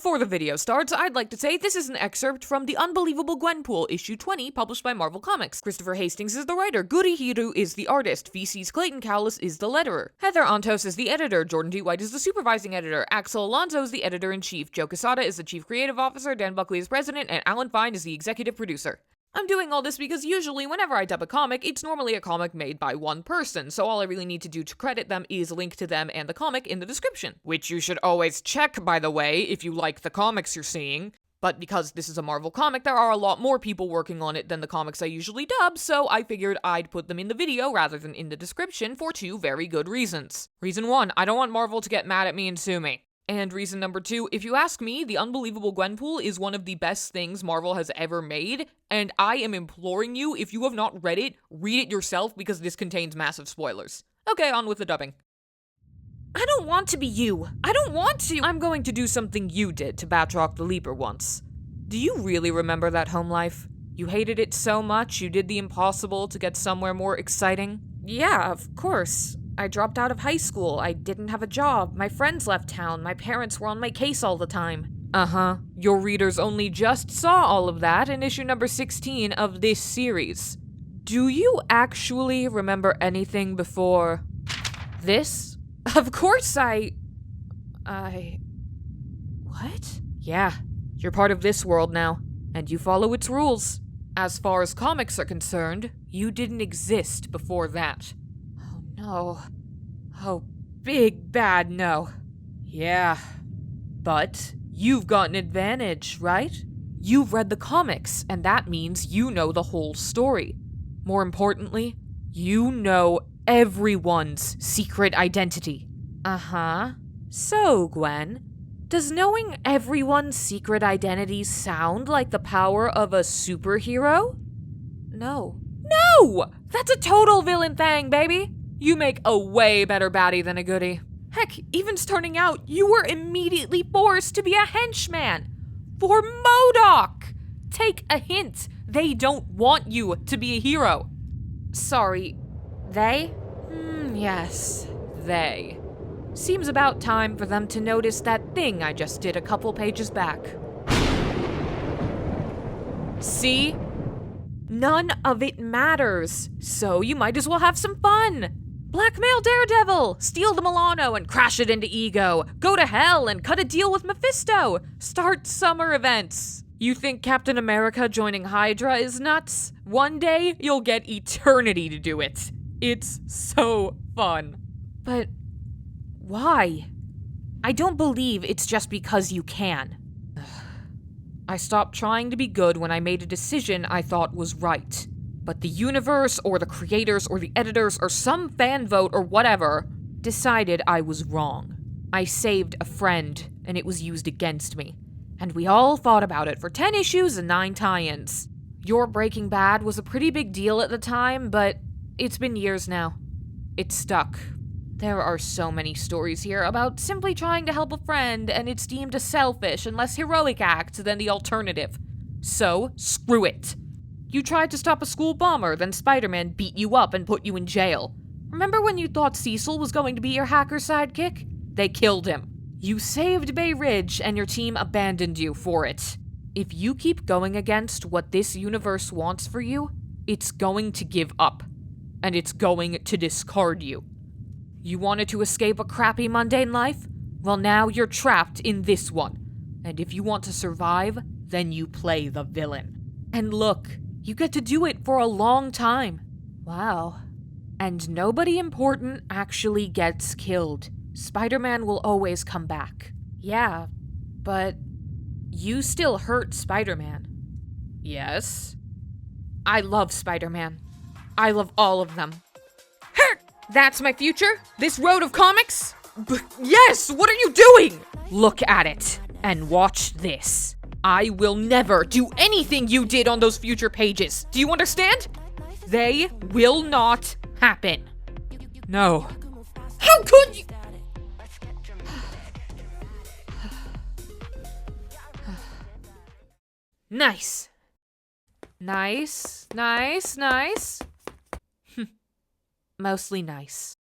Before the video starts, I'd like to say this is an excerpt from The Unbelievable Gwenpool, issue 20, published by Marvel Comics. Christopher Hastings is the writer, Goody Hiru is the artist, VC's Clayton Cowles is the letterer, Heather Antos is the editor, Jordan D. White is the supervising editor, Axel Alonso is the editor-in-chief, Joe Quesada is the chief creative officer, Dan Buckley is president, and Alan Fine is the executive producer. I'm doing all this because usually whenever I dub a comic, it's normally a comic made by one person, so all I really need to do to credit them is link to them and the comic in the description. Which you should always check, by the way, if you like the comics you're seeing. But because this is a Marvel comic, there are a lot more people working on it than the comics I usually dub, so I figured I'd put them in the video rather than in the description for two very good reasons. Reason 1, I don't want Marvel to get mad at me and sue me. And reason number 2, if you ask me, The Unbelievable Gwenpool is one of the best things Marvel has ever made, and I am imploring you, if you have not read it yourself because this contains massive spoilers. Okay, on with the dubbing. I don't want to be you. I don't want to. I'm going to do something you did to Batroc the Leaper once. Do you really remember that home life? You hated it so much you did the impossible to get somewhere more exciting? Yeah, of course. I dropped out of high school, I didn't have a job, my friends left town, my parents were on my case all the time. Uh-huh. Your readers only just saw all of that in issue number 16 of this series. Do you actually remember anything before this? Of course What? Yeah, you're part of this world now, and you follow its rules. As far as comics are concerned, you didn't exist before that. No. Oh, big bad no. Yeah. But you've got an advantage, right? You've read the comics, and that means you know the whole story. More importantly, you know everyone's secret identity. Uh-huh. So, Gwen, does knowing everyone's secret identity sound like the power of a superhero? No. No! That's a total villain thing, baby! You make a way better baddie than a goodie. Heck, even starting out, you were immediately forced to be a henchman. For MODOK! Take a hint. They don't want you to be a hero. Sorry, they? Yes, they. Seems about time for them to notice that thing I just did a couple pages back. See? None of it matters, so you might as well have some fun. Blackmail Daredevil, steal the Milano and crash it into Ego, go to hell and cut a deal with Mephisto, start summer events. You think Captain America joining Hydra is nuts? One day, you'll get eternity to do it. It's so fun. But why? I don't believe it's just because you can. I stopped trying to be good when I made a decision I thought was right. But the universe, or the creators, or the editors, or some fan vote, or whatever, decided I was wrong. I saved a friend, and it was used against me. And we all fought about it for 10 issues and 9 tie-ins. Your Breaking Bad was a pretty big deal at the time, but it's been years now. It's stuck. There are so many stories here about simply trying to help a friend, and it's deemed a selfish and less heroic act than the alternative. So, screw it. You tried to stop a school bomber, then Spider-Man beat you up and put you in jail. Remember when you thought Cecil was going to be your hacker sidekick? They killed him. You saved Bay Ridge, and your team abandoned you for it. If you keep going against what this universe wants for you, it's going to give up. And it's going to discard you. You wanted to escape a crappy mundane life? Well, now you're trapped in this one. And if you want to survive, then you play the villain. And look, you get to do it for a long time. Wow. And nobody important actually gets killed. Spider-Man will always come back. Yeah, but you still hurt Spider-Man. Yes? I love Spider-Man. I love all of them. That's my future? This road of comics? Yes! What are you doing? Look at it, and watch this. I will never do anything you did on those future pages. Do you understand? They will not happen. No. How could you? Nice. Nice. Mostly nice.